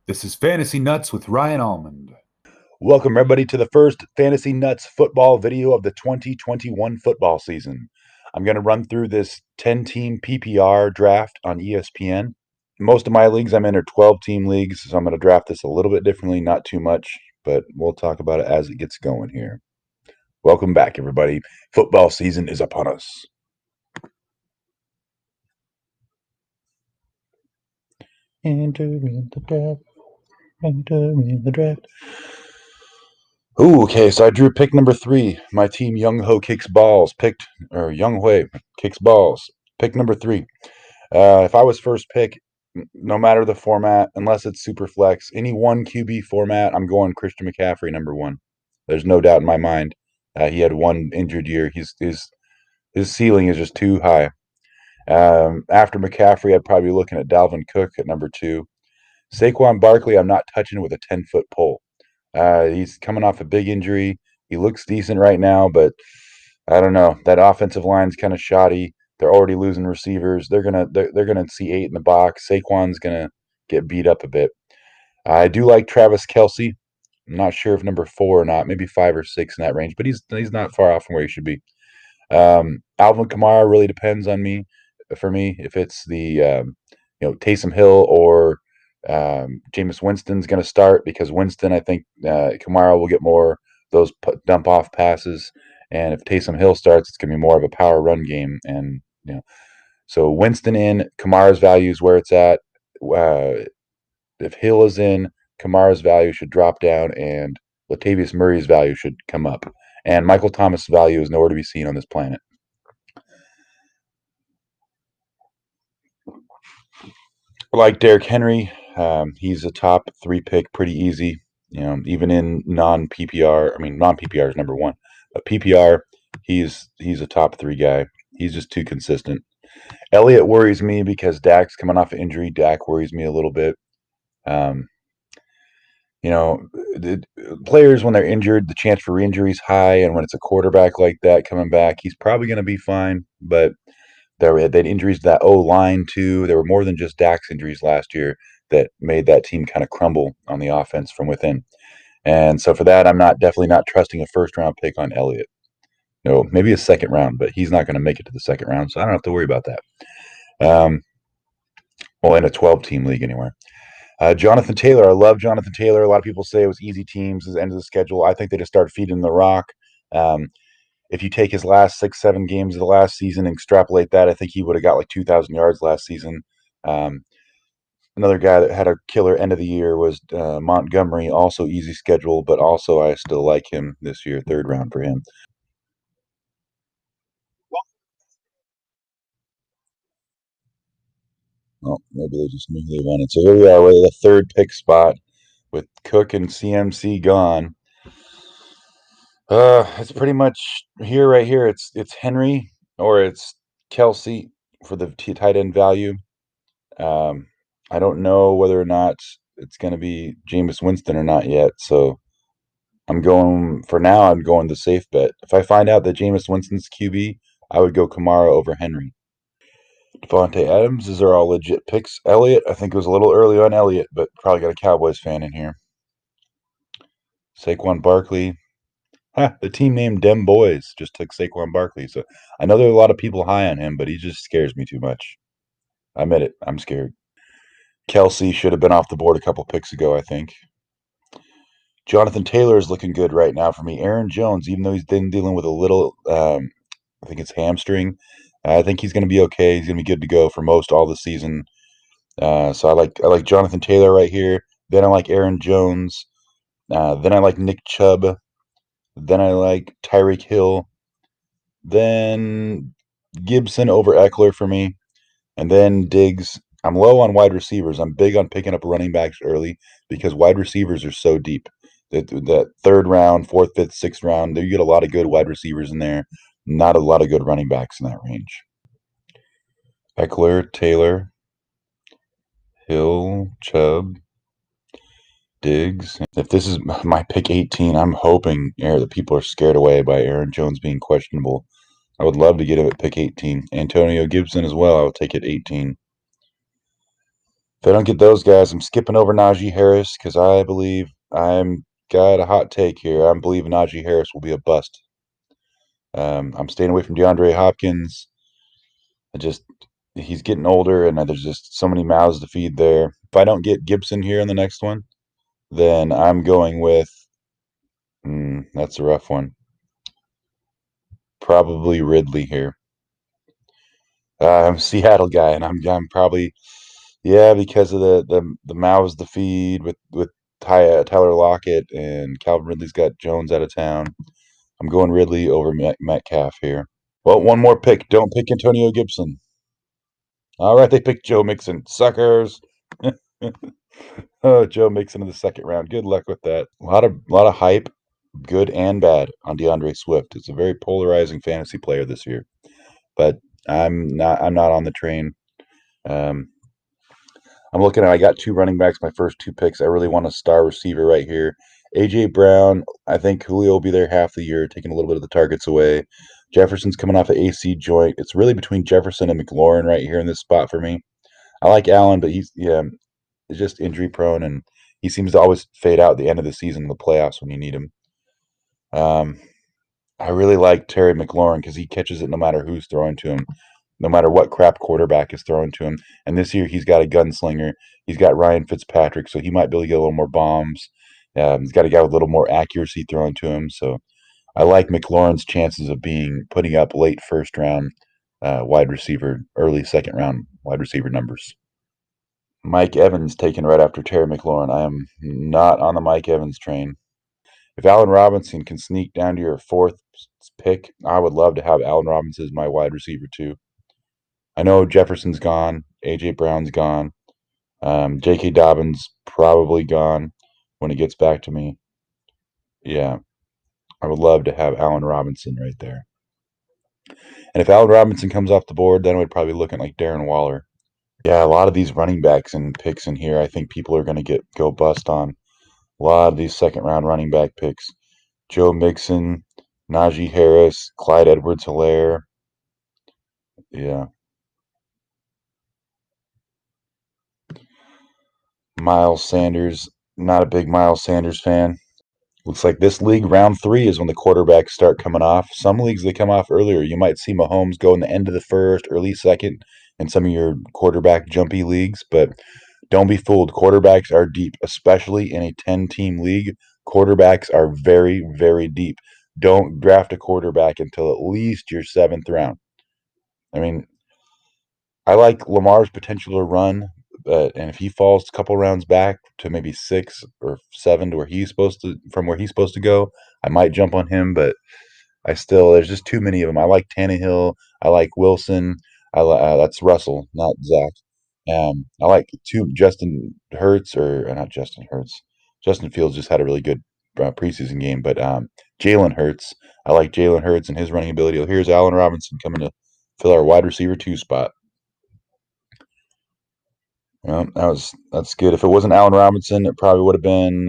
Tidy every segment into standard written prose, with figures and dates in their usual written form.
This is Fantasy Nuts with Ryan Almond. Welcome, everybody, to the first Fantasy Nuts football video of the 2021 football season. I'm going to run through this 10-team PPR draft on ESPN. Most of my leagues I'm in are 12-team leagues, so I'm going to draft this a little bit differently, not too much, but we'll talk about it as it gets going here. Welcome back, everybody. Football season is upon us. Enter in the draft. Enter in the draft. Ooh, okay, so I drew pick number 3. My team, Young Ho Kicks Balls, Young Hui Kicks Balls. Pick number 3. If I was first pick, no matter the format, unless it's super flex, any one QB format, I'm going Christian McCaffrey number 1. There's no doubt in my mind. He had one injured year. His ceiling is just too high. After McCaffrey, I'd probably be looking at Dalvin Cook at number 2. Saquon Barkley, I'm not touching with a 10-foot pole. He's coming off a big injury. He looks decent right now, but I don't know. That offensive line's kind of shoddy. They're already losing receivers. They're gonna see 8 in the box. Saquon's gonna get beat up a bit. I do like Travis Kelce. I'm not sure if number 4 or not, maybe 5 or 6 in that range, but he's not far off from where he should be. Alvin Kamara really depends on me. For me, if it's the Taysom Hill or Jameis Winston's going to start, because Winston, I think Kamara will get more those dump off passes, and if Taysom Hill starts, it's going to be more of a power run game, and so Winston in, Kamara's value is where it's at. If Hill is in, Kamara's value should drop down, and Latavius Murray's value should come up, and Michael Thomas' value is nowhere to be seen on this planet. Like Derrick Henry, he's a top 3 pick, pretty easy. Even in non PPR. I mean, non PPR is number 1, but PPR, he's a top 3 guy. He's just too consistent. Elliott worries me because Dak's coming off an injury. Dak worries me a little bit. Um, the players when they're injured, the chance for re-injury is high, and when it's a quarterback like that coming back, he's probably going to be fine. But they had injuries to that O line too. There were more than just Dak's injuries last year that made that team kind of crumble on the offense from within. And so for that, I'm definitely not trusting a first round pick on Elliott. No, maybe a second round, but he's not going to make it to the second round, so I don't have to worry about that. Well, in a 12-team league anyway. Jonathan Taylor, I love Jonathan Taylor. A lot of people say it was easy teams at the end of the schedule. I think they just started feeding the rock. If you take his last 6-7 games of the last season and extrapolate that, I think he would have got like 2,000 yards last season. Another guy that had a killer end of the year was Montgomery, also easy schedule, but also I still like him this year, third round for him. Oh, maybe they just knew they wanted. So here we are with the third pick spot with Cook and CMC gone. It's pretty much here, right here. It's Henry or it's Kelsey for the tight end value. Um, I don't know whether or not it's going to be Jameis Winston or not yet. So I'm going the safe bet. If I find out that Jameis Winston's QB, I would go Kamara over Henry. Devontae Adams, these are all legit picks. Elliott, I think it was a little early on Elliott, but probably got a Cowboys fan in here. Saquon Barkley. The team named Dem Boys just took Saquon Barkley. So I know there are a lot of people high on him, but he just scares me too much. I admit it. I'm scared. Kelsey should have been off the board a couple picks ago, I think. Jonathan Taylor is looking good right now for me. Aaron Jones, even though he's been dealing with a little, I think it's hamstring. I think he's going to be okay. He's going to be good to go for most all the season. So I like Jonathan Taylor right here. Then I like Aaron Jones. Then I like Nick Chubb. Then I like Tyreek Hill. Then Gibson over Eckler for me. And then Diggs. I'm low on wide receivers. I'm big on picking up running backs early because wide receivers are so deep. That third round, fourth, fifth, sixth round, you get a lot of good wide receivers in there. Not a lot of good running backs in that range. Eckler, Taylor, Hill, Chubb, Diggs. If this is my pick 18, I'm hoping that people are scared away by Aaron Jones being questionable. I would love to get him at pick 18. Antonio Gibson as well. I would take it 18. If I don't get those guys, I'm skipping over Najee Harris because I believe I'm got a hot take here. I'm believing Najee Harris will be a bust. I'm staying away from DeAndre Hopkins. I just he's getting older, and there's just so many mouths to feed there. If I don't get Gibson here in the next one, then I'm going with that's a rough one. Probably Ridley here. I'm a Seattle guy, and I'm probably yeah because of the mouths to feed with Tyler Lockett and Calvin Ridley's got Jones out of town. I'm going Ridley over Metcalf here. Well, one more pick. Don't pick Antonio Gibson. All right, they picked Joe Mixon. Suckers. Oh, Joe Mixon in the second round. Good luck with that. A lot of hype, good and bad, on DeAndre Swift. It's a very polarizing fantasy player this year. But I'm not on the train. Um, I'm looking at I got two running backs, my first two picks. I really want a star receiver right here. AJ Brown, I think Julio will be there half the year, taking a little bit of the targets away. Jefferson's coming off an AC joint. It's really between Jefferson and McLaurin right here in this spot for me. I like Allen, but he's just injury prone, and he seems to always fade out at the end of the season in the playoffs when you need him. Um, I really like Terry McLaurin because he catches it no matter who's throwing to him, no matter what crap quarterback is throwing to him. And this year he's got a gunslinger. He's got Ryan Fitzpatrick, so he might be able to get a little more bombs. He's got a guy with a little more accuracy throwing to him. So I like McLaurin's chances of being putting up late first round wide receiver, early second round wide receiver numbers. Mike Evans taken right after Terry McLaurin. I am not on the Mike Evans train. If Allen Robinson can sneak down to your fourth pick, I would love to have Allen Robinson as my wide receiver too. I know Jefferson's gone, AJ Brown's gone, J.K. Dobbins probably gone when it gets back to me. Yeah, I would love to have Allen Robinson right there. And if Allen Robinson comes off the board, then we'd probably be looking like Darren Waller. Yeah, a lot of these running backs and picks in here, I think people are going to go bust on. A lot of these second round running back picks. Joe Mixon, Najee Harris, Clyde Edwards-Helaire. Yeah. Miles Sanders. Not a big Miles Sanders fan. Looks like this league, round three, is when the quarterbacks start coming off. Some leagues, they come off earlier. You might see Mahomes go in the end of the first, early second in some of your quarterback jumpy leagues, but don't be fooled. Quarterbacks are deep, especially in a 10-team league. Quarterbacks are very, very deep. Don't draft a quarterback until at least your seventh round. I mean, I like Lamar's potential to run, and if he falls a couple rounds back to maybe 6 or 7 to where he's supposed to go, I might jump on him. But there's just too many of them. I like Tannehill. I like Wilson. That's Russell, not Zach. I like Justin Hurts or not Justin Hurts. Justin Fields just had a really good preseason game, but Jalen Hurts. I like Jalen Hurts and his running ability. Here's Allen Robinson coming to fill our wide receiver two spot. Well, that's good. If it wasn't Allen Robinson, it probably would have been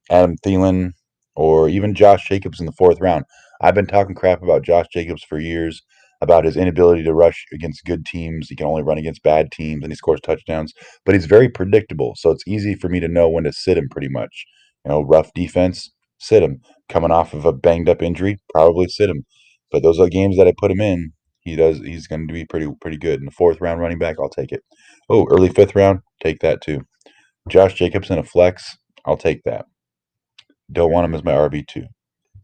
Adam Thielen or even Josh Jacobs in the fourth round. I've been talking crap about Josh Jacobs for years about his inability to rush against good teams. He can only run against bad teams, and he scores touchdowns. But he's very predictable, so it's easy for me to know when to sit him. Pretty much, rough defense, sit him. Coming off of a banged up injury, probably sit him. But those are games that I put him in. He's going to be pretty good. In the fourth round running back, I'll take it. Oh, early fifth round, take that too. Josh Jacobs in a flex, I'll take that. Don't want him as my RB2.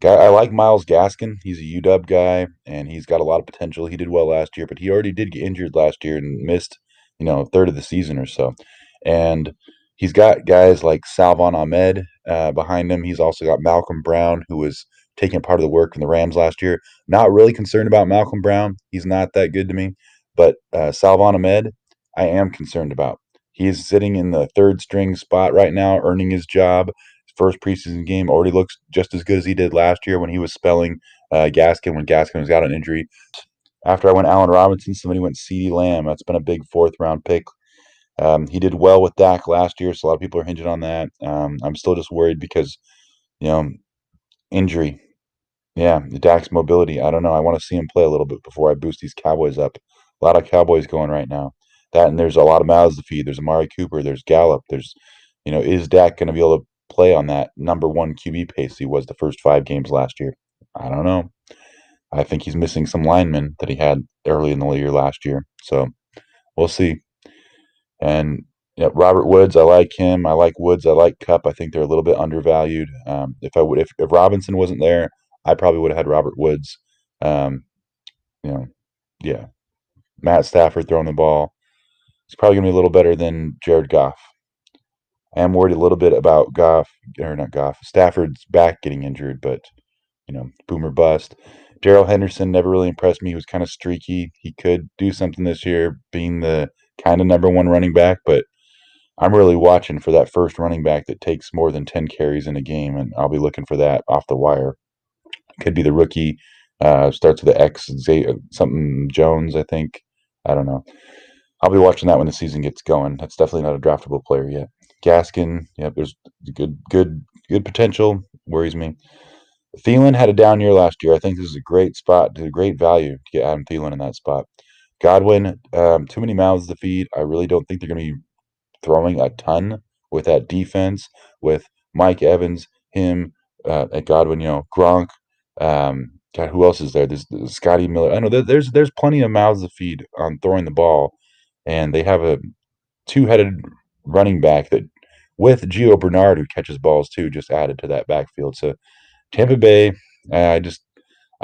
Guy, I like Miles Gaskin. He's a UW guy, and he's got a lot of potential. He did well last year, but he already did get injured last year and missed, a third of the season or so. And he's got guys like Salvon Ahmed behind him. He's also got Malcolm Brown, who was taking part of the work from the Rams last year. Not really concerned about Malcolm Brown. He's not that good to me. But Salvon Ahmed, I am concerned about. He is sitting in the third string spot right now, earning his job first preseason game already looks just as good as he did last year when he was spelling Gaskin when Gaskin was out on injury. After I went Allen Robinson, somebody went CeeDee Lamb. That's been a big fourth round pick. He did well with Dak last year, so a lot of people are hinging on that. I'm still just worried because, you know, injury. Yeah, Dak's mobility. I don't know. I want to see him play a little bit before I boost these Cowboys up. A lot of Cowboys going right now. That and there's a lot of mouths to feed. There's Amari Cooper. There's Gallup. There's, is Dak going to be able to play on that number one QB pace he was the first 5 games last year? I don't know. I think he's missing some linemen that he had early in the year last year. So we'll see. And Robert Woods, I like him. I like Woods. I like Cup. I think they're a little bit undervalued. If Robinson wasn't there, I probably would have had Robert Woods. Um, you know, yeah. Matt Stafford throwing the ball. It's probably gonna be a little better than Jared Goff. I am worried a little bit about Goff, or not Goff, Stafford's back getting injured, but boomer bust. Darrell Henderson never really impressed me. He was kind of streaky. He could do something this year, being the kind of number one running back, but I'm really watching for that first running back that takes more than 10 carries in a game, and I'll be looking for that off the wire. Could be the rookie, starts with the X, something Jones, I think. I don't know. I'll be watching that when the season gets going. That's definitely not a draftable player yet. Gaskin, yeah, there's good potential. Worries me. Thielen had a down year last year. I think this is a great spot, a great value to get Adam Thielen in that spot. Godwin, too many mouths to feed. I really don't think they're going to be throwing a ton with that defense, with Mike Evans, him, at Godwin, Gronk. God, who else is there? There's Scotty Miller. I know there's plenty of mouths to feed on throwing the ball, and they have a two-headed running back that with Gio Bernard who catches balls too, just added to that backfield. So Tampa Bay, I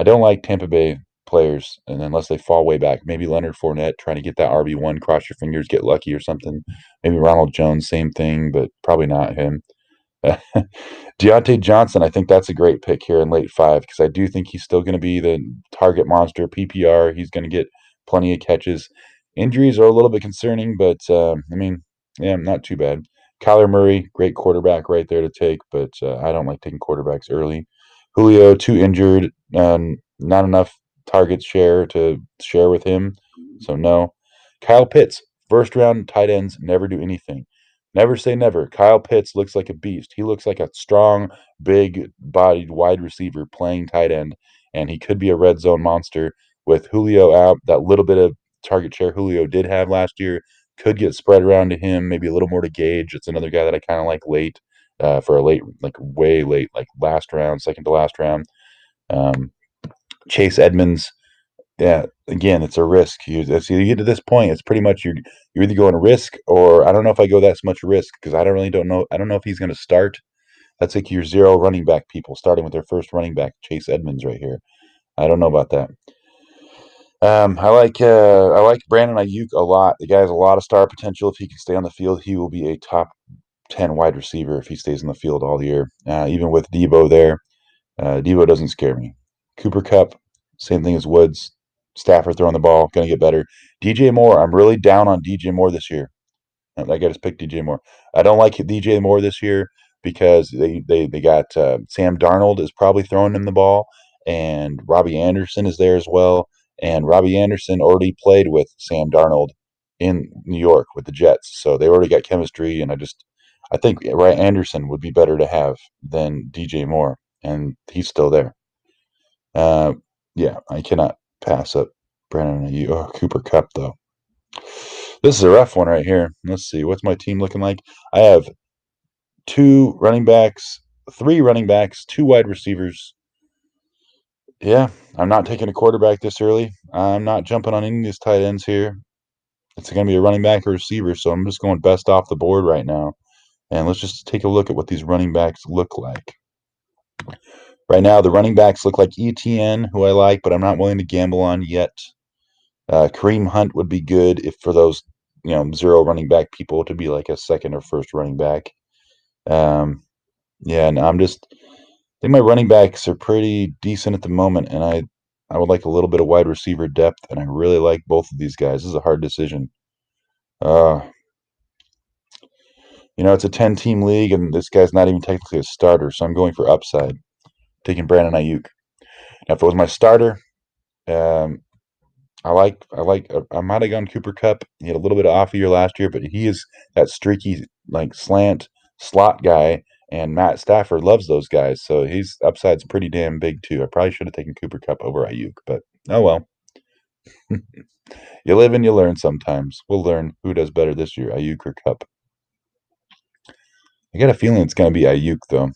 don't like Tampa Bay players, and unless they fall way back, maybe Leonard Fournette trying to get that RB1, cross your fingers, get lucky or something. Maybe Ronald Jones, same thing, but probably not him. Deontay Johnson, I think that's a great pick here in late 5 because I do think he's still going to be the target monster. PPR, he's going to get plenty of catches. Injuries are a little bit concerning, but yeah, not too bad. Kyler Murray, great quarterback right there to take, but I don't like taking quarterbacks early. Julio, too injured, not enough target share to share with him, so no. Kyle Pitts, first round tight ends never do anything. Never say never. Kyle Pitts looks like a beast. He looks like a strong, big bodied wide receiver playing tight end, and he could be a red zone monster with Julio out. That little bit of target share Julio did have last year could get spread around to him, maybe a little more to Gage. It's another guy that I kind of like late, for a late, like way late, like last round, second to last round. Um, Chase Edmonds, yeah, again, it's a risk. You get to this point, it's pretty much you're either going risk or I don't know if I go that much risk because don't know. I don't know if he's going to start. That's like your zero running back people starting with their first running back, Chase Edmonds, right here. I don't know about that. I like Brandon Ayuk a lot. The guy has a lot of star potential. If he can stay on the field, he will be a top 10 wide receiver if he stays in the field all year. Even with Debo there, Debo doesn't scare me. Cooper Cup, same thing as Woods. Stafford throwing the ball, going to get better. DJ Moore, I'm really down on DJ Moore this year. I got to pick DJ Moore. I don't like DJ Moore this year because they got Sam Darnold is probably throwing him the ball, and Robbie Anderson is there as well. And Robbie Anderson already played with Sam Darnold in New York with the Jets, so they already got chemistry. And I think Ray Anderson would be better to have than DJ Moore, and he's still there. Uh, yeah, I cannot pass up Brandon Ayuk. Oh, Cooper Cup though. This is a rough one right here. Let's see. What's my team looking like? I have 2 running backs, 3 running backs, 2 wide receivers. Yeah, I'm not taking a quarterback this early. I'm not jumping on any of these tight ends here. It's going to be a running back or receiver, so I'm just going best off the board right now. And let's just take a look at what these running backs look like. Right now, the running backs look like ETN, who I like, but I'm not willing to gamble on yet. Kareem Hunt would be good if for those, zero running back people to be like a second or first running back. Um, yeah, and I think my running backs are pretty decent at the moment, and I would like a little bit of wide receiver depth, and I really like both of these guys. This is a hard decision. Uh, it's a 10-team league, and this guy's not even technically a starter, so I'm going for upside, taking Brandon Ayuk. Now, if it was my starter, um, I might have gone Cooper Cup. He had a little bit of off year last year, but he is that streaky like slant slot guy, and Matt Stafford loves those guys, so his upside's pretty damn big too. I probably should have taken Cooper Cup over Ayuk, but oh well. You live and you learn sometimes. We'll learn who does better this year, Ayuk or Cup. I got a feeling it's going to be Ayuk, though.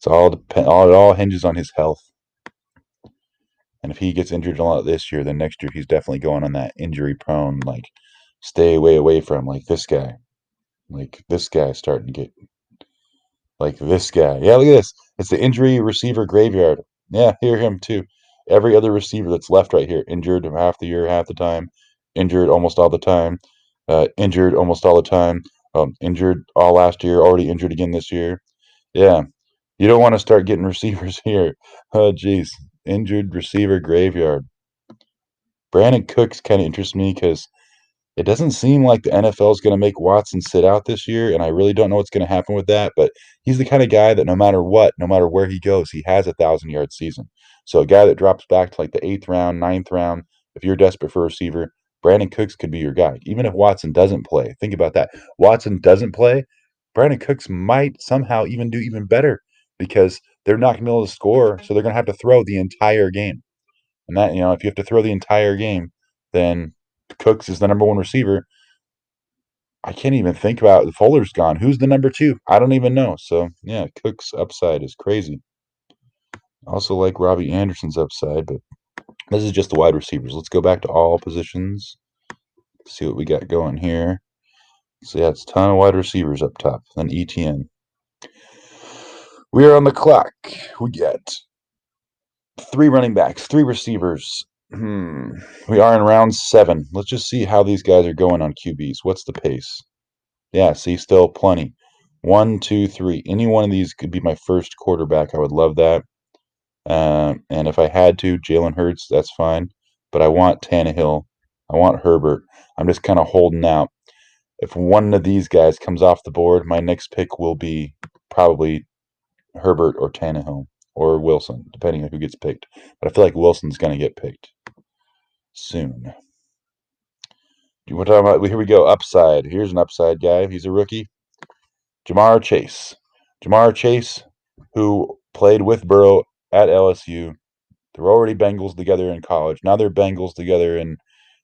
It all hinges on his health. And if he gets injured a lot this year, then next year he's definitely going on that injury prone, like stay away from like this guy. Like this guy starting to get like this guy. Yeah, look at this. It's the injury receiver graveyard. Yeah, hear him too. Every other receiver that's left right here, injured half the year, half the time, injured almost all the time, injured almost all the time, injured all last year, already injured again this year. Yeah, you don't want to start getting receivers here. Oh, geez. Injured receiver graveyard. Brandon Cooks kind of interests me because it doesn't seem like the NFL is going to make Watson sit out this year, and I really don't know what's going to happen with that. But he's the kind of guy that no matter what, no matter where he goes, he has 1,000 yard season. So a guy that drops back to like the eighth round, ninth round, if you're desperate for a receiver, Brandon Cooks could be your guy. Even if Watson doesn't play, think about that. Watson doesn't play, Brandon Cooks might somehow even do even better because they're not going to be able to score, so they're going to have to throw the entire game. And that, if you have to throw the entire game, then Cooks is the number one receiver. I can't even think about Fuller's gone. Who's the number two? I don't even know. So yeah, Cook's upside is crazy. Also like Robbie Anderson's upside, but this is just the wide receivers. Let's go back to all positions. See what we got going here. So yeah, it's a ton of wide receivers up top. Then ETN. We are on the clock. We get three running backs, three receivers. We are in round 7. Let's just see how these guys are going on QBs. What's the pace? Yeah, see, still plenty. 1, 2, 3. Any one of these could be my first quarterback. I would love that. And if I had to, Jalen Hurts, that's fine. But I want Tannehill. I want Herbert. I'm just kind of holding out. If one of these guys comes off the board, my next pick will be probably Herbert or Tannehill or Wilson, depending on who gets picked. But I feel like Wilson's going to get picked soon. We're talking about, here we go, upside. Here's an upside guy. He's a rookie. Jamar Chase. Jamar Chase, who played with Burrow at LSU. They're already Bengals together in college. Now they're Bengals together in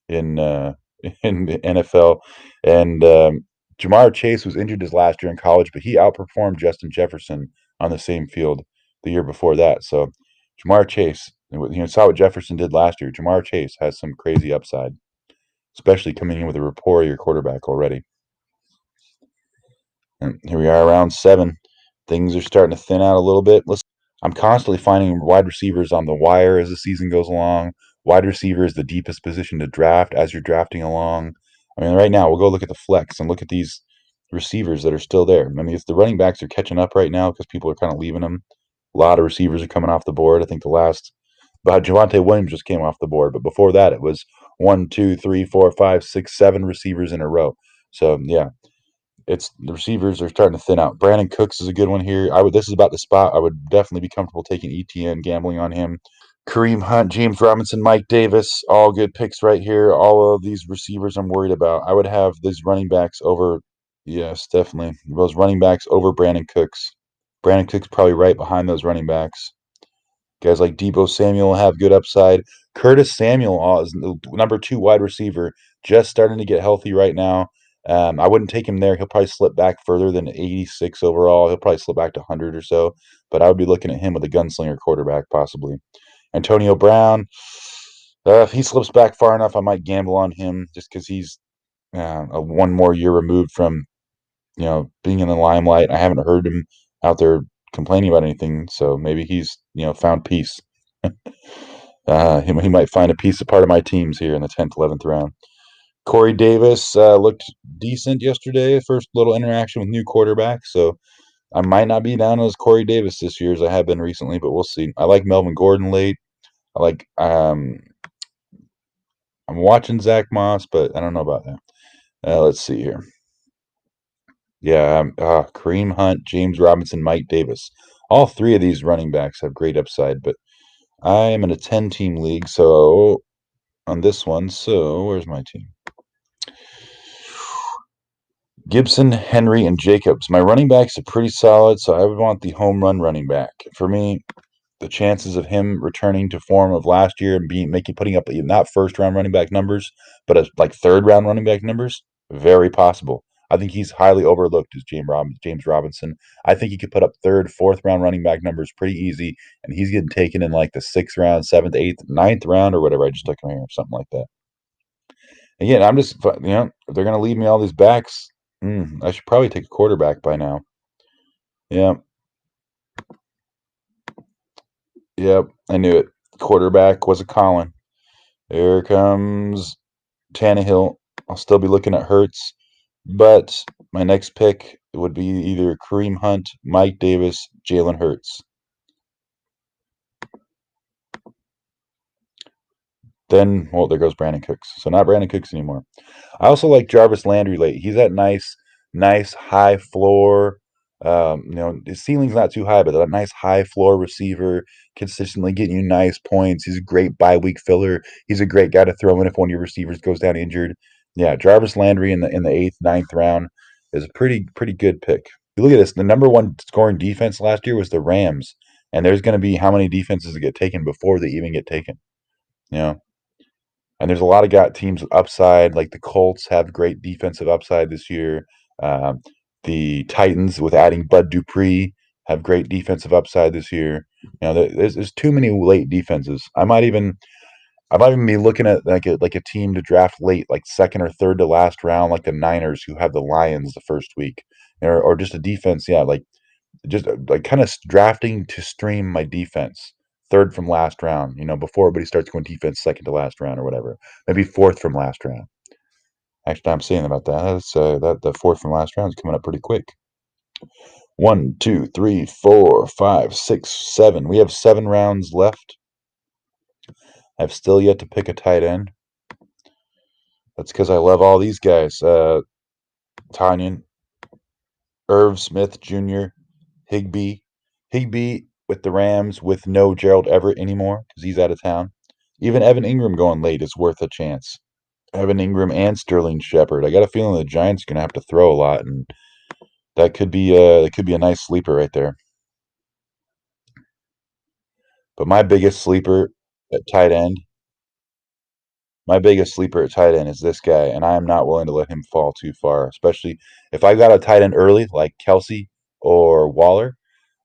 in the NFL. And Jamar Chase was injured his last year in college, but he outperformed Justin Jefferson on the same field the year before that. So Jamar Chase, saw what Jefferson did last year. Jamar Chase has some crazy upside, especially coming in with a rapport your quarterback already. And here we are, round 7. Things are starting to thin out a little bit. I'm constantly finding wide receivers on the wire as the season goes along. Wide receiver is the deepest position to draft as you're drafting along. I mean, right now, we'll go look at the flex and look at these receivers that are still there. I mean, it's the running backs are catching up right now because people are kind of leaving them. A lot of receivers are coming off the board. I think but Javonte Williams just came off the board, but before that, it was 1, 2, 3, 4, 5, 6, 7 receivers in a row. So yeah, it's the receivers are starting to thin out. Brandon Cooks is a good one here. This is about the spot I would definitely be comfortable taking ETN, gambling on him. Kareem Hunt, James Robinson, Mike Davis, all good picks right here. All of these receivers I'm worried about. I would have these running backs over, yes, definitely. Those running backs over Brandon Cooks. Brandon Cooks probably right behind those running backs. Guys like Deebo Samuel have good upside. Curtis Samuel is the number 2 wide receiver, just starting to get healthy right now. I wouldn't take him there. He'll probably slip back further than 86 overall. He'll probably slip back to 100 or so. But I would be looking at him with a gunslinger quarterback, possibly. Antonio Brown, if he slips back far enough, I might gamble on him just because he's one more year removed from being in the limelight. I haven't heard him out there complaining about anything, so maybe he's found peace. He might find a piece of part of my teams here in the 10th, 11th round. Corey Davis looked decent yesterday. First little interaction with new quarterback, so I might not be down as Corey Davis this year as I have been recently, but we'll see. I like Melvin Gordon late. I like I'm watching Zach Moss, but I don't know about that. Let's see here. Yeah, Kareem Hunt, James Robinson, Mike Davis. All 3 of these running backs have great upside, but I am in a 10-team league, so on this one, so where's my team? Gibson, Henry, and Jacobs. My running backs are pretty solid, so I would want the home run running back. For me, the chances of him returning to form of last year and putting up not first round running back numbers, but as like third round running back numbers, very possible. I think he's highly overlooked as James Robinson. I think he could put up third, fourth round running back numbers pretty easy, and he's getting taken in like the sixth round, seventh, eighth, ninth round or whatever. I just took him here, something like that. Again, I'm just if they're gonna leave me all these backs. I should probably take a quarterback by now. Yeah, yep, I knew it. Quarterback was a Colin. Here comes Tannehill. I'll still be looking at Hurts, but my next pick would be either Kareem Hunt, Mike Davis, Jalen Hurts. Then, well, there goes Brandon Cooks. So not Brandon Cooks anymore. I also like Jarvis Landry late. He's that nice high floor. His ceiling's not too high, but that nice high floor receiver, consistently getting you nice points. He's a great bye week filler. He's a great guy to throw in if one of your receivers goes down injured. Yeah, Jarvis Landry in the eighth, ninth round is a pretty good pick. You look at this. The number one scoring defense last year was the Rams, and there's going to be how many defenses that get taken before they even get taken. You know, and there's a lot of got teams with upside, like the Colts have great defensive upside this year. Um, the Titans, with adding Bud Dupree, have great defensive upside this year. There's too many late defenses. I might even be looking at like a team to draft late, like second or third to last round, like the Niners, who have the Lions the first week, or just a defense. Yeah, like just like kind of drafting to stream my defense third from last round, before everybody starts going defense second to last round or whatever. Maybe fourth from last round. Actually, I'm seeing about that. That the fourth from last round is coming up pretty quick. 1, 2, 3, 4, 5, 6, 7. We have 7 rounds left. I've still yet to pick a tight end. That's because I love all these guys. Tanyan, Irv Smith Jr., Higbee. Higbee with the Rams with no Gerald Everett anymore because he's out of town. Even Evan Ingram going late is worth a chance. Evan Ingram and Sterling Shepard. I got a feeling the Giants are going to have to throw a lot, and that could be a nice sleeper right there. But at tight end, my biggest sleeper at tight end is this guy, and I am not willing to let him fall too far. Especially if I got a tight end early, like Kelsey or Waller,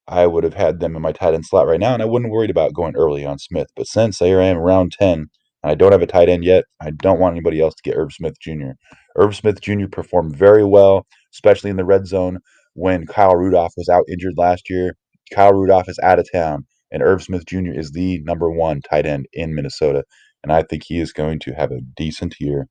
I would have had them in my tight end slot right now, and I wouldn't worried about going early on Smith. But since here I am around 10, and I don't have a tight end yet, I don't want anybody else to get Irv Smith Jr. Irv Smith Jr. performed very well, especially in the red zone when Kyle Rudolph was out injured last year. Kyle Rudolph is out of town, and Irv Smith Jr. is the number one tight end in Minnesota, and I think he is going to have a decent year.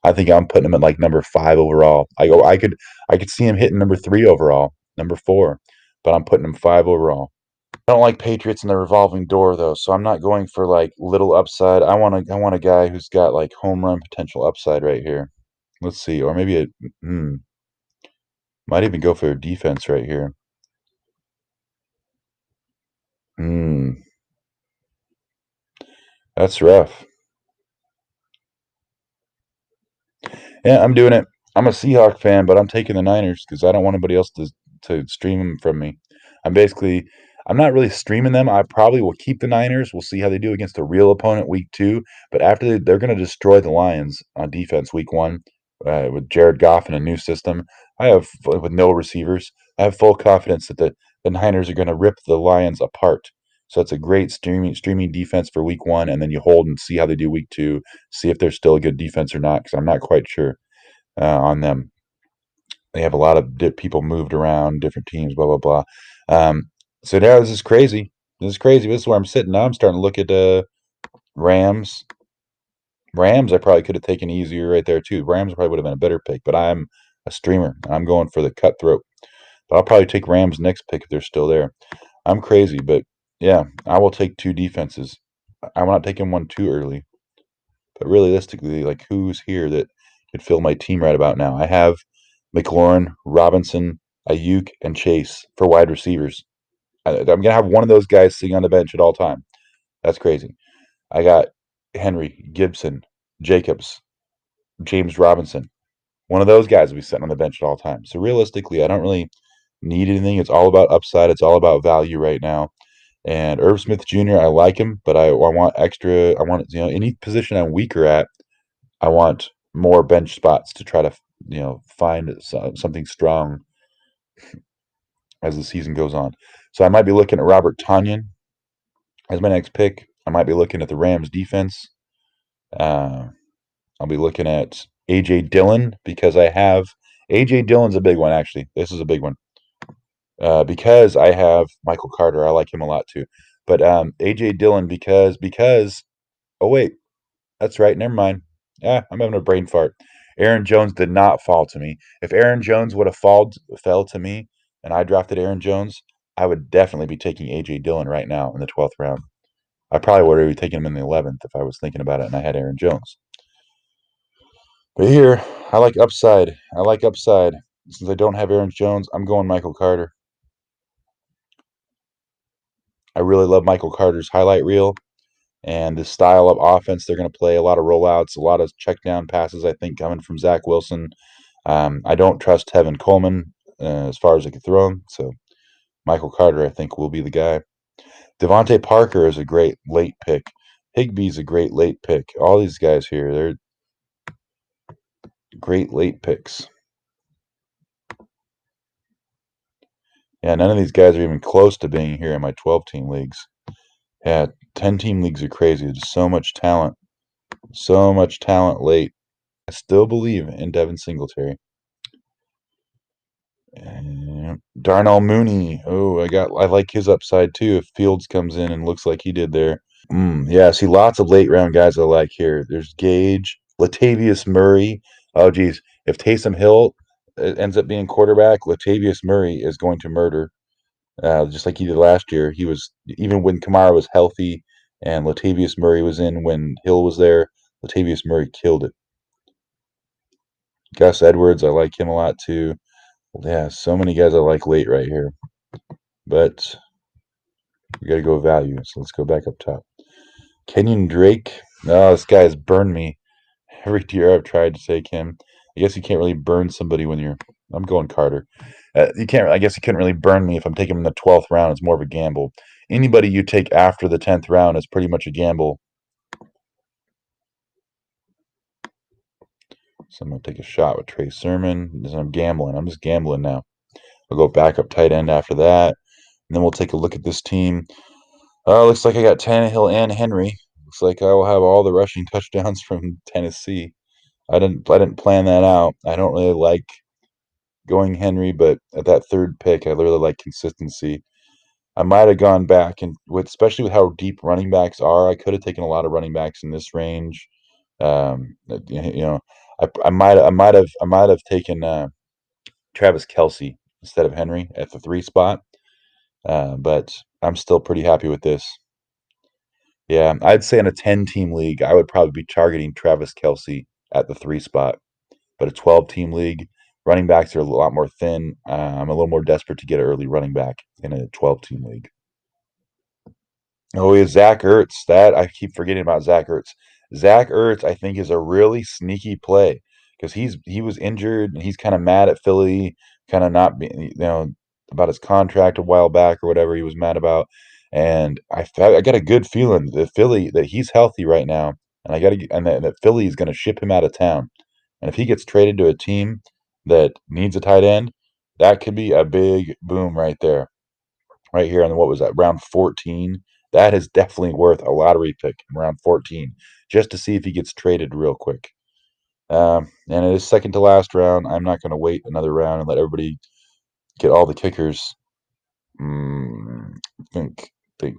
I think I'm putting him at like number 5 overall. I could see him hitting number 3 overall, number 4, but I'm putting him 5 overall. I don't like Patriots in the revolving door though, so I'm not going for like little upside. I want a guy who's got like home run potential upside right here. Let's see, or maybe might even go for a defense right here. Hmm, that's rough. Yeah, I'm doing it. I'm a Seahawk fan, but I'm taking the Niners because I don't want anybody else to stream them from me. I'm not really streaming them. I probably will keep the Niners. We'll see how they do against a real opponent week 2. But after they're going to destroy the Lions on defense week 1 with Jared Goff and a new system. With no receivers. I have full confidence that the Niners are going to rip the Lions apart. So it's a great streaming defense for week 1, and then you hold and see how they do week 2. See if they're still a good defense or not, because I'm not quite sure on them. They have a lot of people moved around, different teams, blah blah blah. So now this is crazy. This is crazy. This is where I'm sitting now. I'm starting to look at Rams. Rams, I probably could have taken easier right there too. Rams probably would have been a better pick, but I'm a streamer. I'm going for the cutthroat. But I'll probably take Rams next pick if they're still there. I'm crazy, but yeah, I will take 2 defenses. I'm not taking one too early. But realistically, like who's here that could fill my team right about now? I have McLaurin, Robinson, Ayuk, and Chase for wide receivers. I'm gonna have one of those guys sitting on the bench at all time. That's crazy. I got Henry, Gibson, Jacobs, James Robinson. One of those guys will be sitting on the bench at all times. So realistically, I don't really need anything. It's all about upside. It's all about value right now. And Irv Smith Jr., I like him, but I want extra. I want, any position I'm weaker at, I want more bench spots to try to, find something strong as the season goes on. So I might be looking at Robert Tonyan as my next pick. I might be looking at the Rams defense. Uh, I'll be looking at AJ Dillon because I have AJ Dillon's a big one actually. This is a big one because I have Michael Carter. I like him a lot too. But AJ Dillon because oh wait, that's right. Never mind. Yeah, I'm having a brain fart. Aaron Jones did not fall to me. If Aaron Jones would have fell to me and I drafted Aaron Jones, I would definitely be taking AJ Dillon right now in the 12th round. I probably would have taken him in the 11th if I was thinking about it and I had Aaron Jones. But here, I like upside. I like upside. Since I don't have Aaron Jones, I'm going Michael Carter. I really love Michael Carter's highlight reel and the style of offense they're going to play. A lot of rollouts, a lot of check down passes, I think, coming from Zach Wilson. I don't trust Tevin Coleman as far as I can throw him. So Michael Carter, I think, will be the guy. Devontae Parker is a great late pick. Higbee's a great late pick. All these guys here, they're great late picks. Yeah, none of these guys are even close to being here in my 12-team leagues. Yeah, 10-team leagues are crazy. There's so much talent. So much talent late. I still believe in Devin Singletary. And Darnell Mooney. Oh, I like his upside too. If Fields comes in and looks like he did there. Yeah, see lots of late round guys I like here. There's Gage, Latavius Murray. Oh geez. If Taysom Hill ends up being quarterback, Latavius Murray is going to murder. Just like he did last year. He was even when Kamara was healthy and Latavius Murray was in when Hill was there. Latavius Murray killed it. Gus Edwards, I like him a lot too. Yeah, so many guys I like late right here. But we got to go value. So let's go back up top. Kenyon Drake. Oh, this guy has burned me. Every year I've tried to take him. I guess you can't really burn somebody when you're. I'm going Carter. You can't. I guess you couldn't really burn me if I'm taking him in the 12th round. It's more of a gamble. Anybody you take after the 10th round is pretty much a gamble. So I'm gonna take a shot with Trey Sermon. I'm gambling. I'm just gambling now. I'll go back up tight end after that, and then we'll take a look at this team. Looks like I got Tannehill and Henry. Looks like I will have all the rushing touchdowns from Tennessee. I didn't plan that out. I don't really like going Henry, but at that third pick, I really like consistency. I might have gone back and with especially with how deep running backs are, I could have taken a lot of running backs in this range. You know, I might have taken Travis Kelsey instead of Henry at the 3 spot. But I'm still pretty happy with this. Yeah, I'd say in a 10-team league, I would probably be targeting Travis Kelsey at the 3 spot. But a 12-team league, running backs are a lot more thin. I'm a little more desperate to get an early running back in a 12-team league. Oh, yeah, Zach Ertz. That I keep forgetting about Zach Ertz. Zach Ertz, I think, is a really sneaky play because he was injured and he's kind of mad at Philly, kind of not being, about his contract a while back or whatever he was mad about. And I got a good feeling that Philly that he's healthy right now, and that Philly is going to ship him out of town. And if he gets traded to a team that needs a tight end, that could be a big boom right there right here on what was that round 14. That is definitely worth a lottery pick in round 14 just to see if he gets traded real quick. And it is second to last round. I'm not going to wait another round and let everybody get all the kickers. Mm, think, think.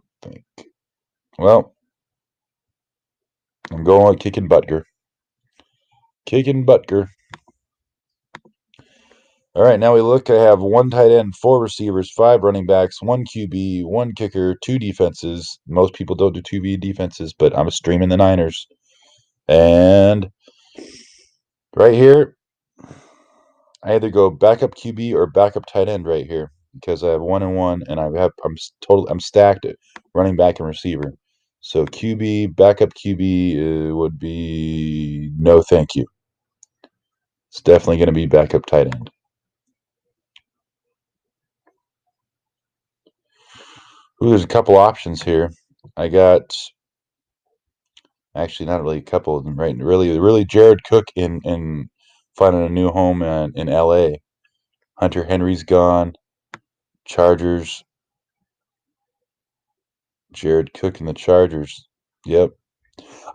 Well, I'm going with kicking Butker. Kicking Butker. All right, now we look. I have 1 tight end, 4 receivers, 5 running backs, 1 QB, 1 kicker, 2 defenses. Most people don't do 2B defenses, but I'm streaming the Niners. And right here, I either go backup QB or backup tight end right here because I have 1 and 1, and I'm stacked at running back and receiver. So QB, backup QB would be no, thank you. It's definitely going to be backup tight end. Ooh, there's a couple options here. I got actually not really a couple of them, right? Really, Jared Cook in finding a new home in L.A. Hunter Henry's gone. Chargers. Jared Cook and the Chargers. Yep.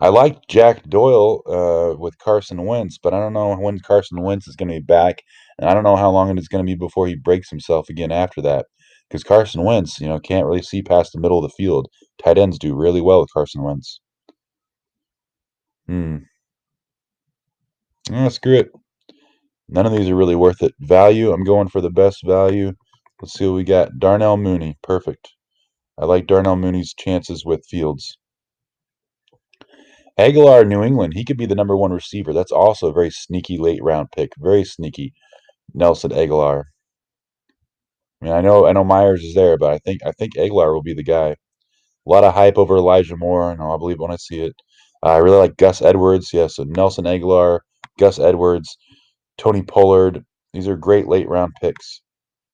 I like Jack Doyle with Carson Wentz, but I don't know when Carson Wentz is going to be back, and I don't know how long it is going to be before he breaks himself again after that. Because Carson Wentz, can't really see past the middle of the field. Tight ends do really well with Carson Wentz. Hmm. Screw it. None of these are really worth it. Value, I'm going for the best value. Let's see what we got. Darnell Mooney, perfect. I like Darnell Mooney's chances with Fields. Aguilar, New England, he could be the number one receiver. That's also a very sneaky late round pick. Very sneaky. Nelson Aguilar. I mean, I know Myers is there, but I think Aguilar will be the guy. A lot of hype over Elijah Moore, and I'll believe it when I see it. I really like Gus Edwards. Yeah, so Nelson Aguilar, Gus Edwards, Tony Pollard. These are great late round picks.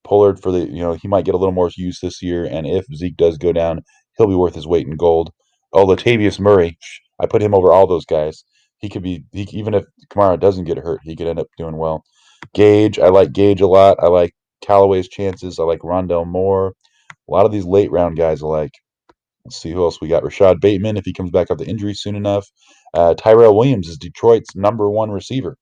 Pollard he might get a little more use this year, and if Zeke does go down, he'll be worth his weight in gold. Oh, Latavius Murray, I put him over all those guys. Even if Kamara doesn't get hurt, he could end up doing well. Gage, I like Gage a lot. I like Callaway's chances. I like Rondell Moore. A lot of these late round guys I like. Let's see who else we got. Rashad Bateman, if he comes back off the injury soon enough. Tyrell Williams is Detroit's number one receiver.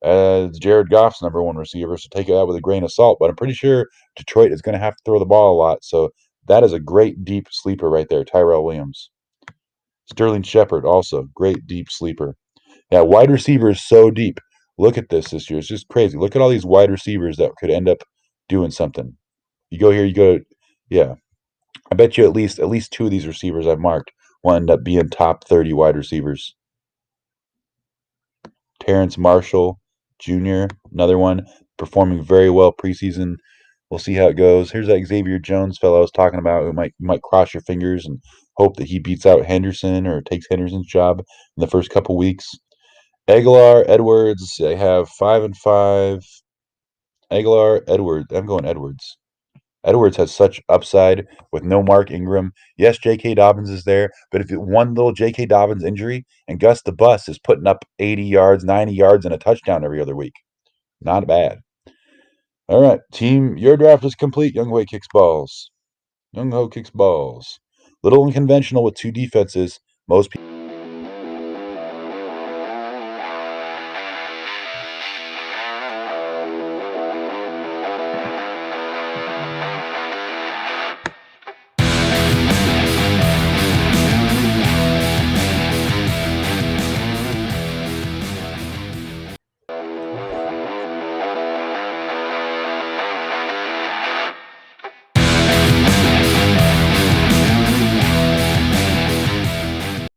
It's Jared Goff's number one receiver, so take that with a grain of salt. But I'm pretty sure Detroit is going to have to throw the ball a lot. So that is a great deep sleeper right there, Tyrell Williams. Sterling Shepard, also great deep sleeper. Yeah, wide receiver is so deep. Look at this year. It's just crazy. Look at all these wide receivers that could end up doing something. You go here, yeah. I bet you at least two of these receivers I've marked will end up being top 30 wide receivers. Terrence Marshall Jr., another one, performing very well preseason. We'll see how it goes. Here's that Xavier Jones fellow I was talking about who might cross your fingers and hope that he beats out Henderson or takes Henderson's job in the first couple weeks. Aguilar, Edwards, I have 5 and 5. Aguilar, Edwards. I'm going Edwards. Edwards has such upside with no Mark Ingram. Yes, J.K. Dobbins is there, but if one little J.K. Dobbins injury and Gus the Bus is putting up 80 yards, 90 yards, and a touchdown every other week, not bad. All right, team, your draft is complete. Young Wei kicks balls. Young Ho kicks balls. Little unconventional with two defenses. Most people.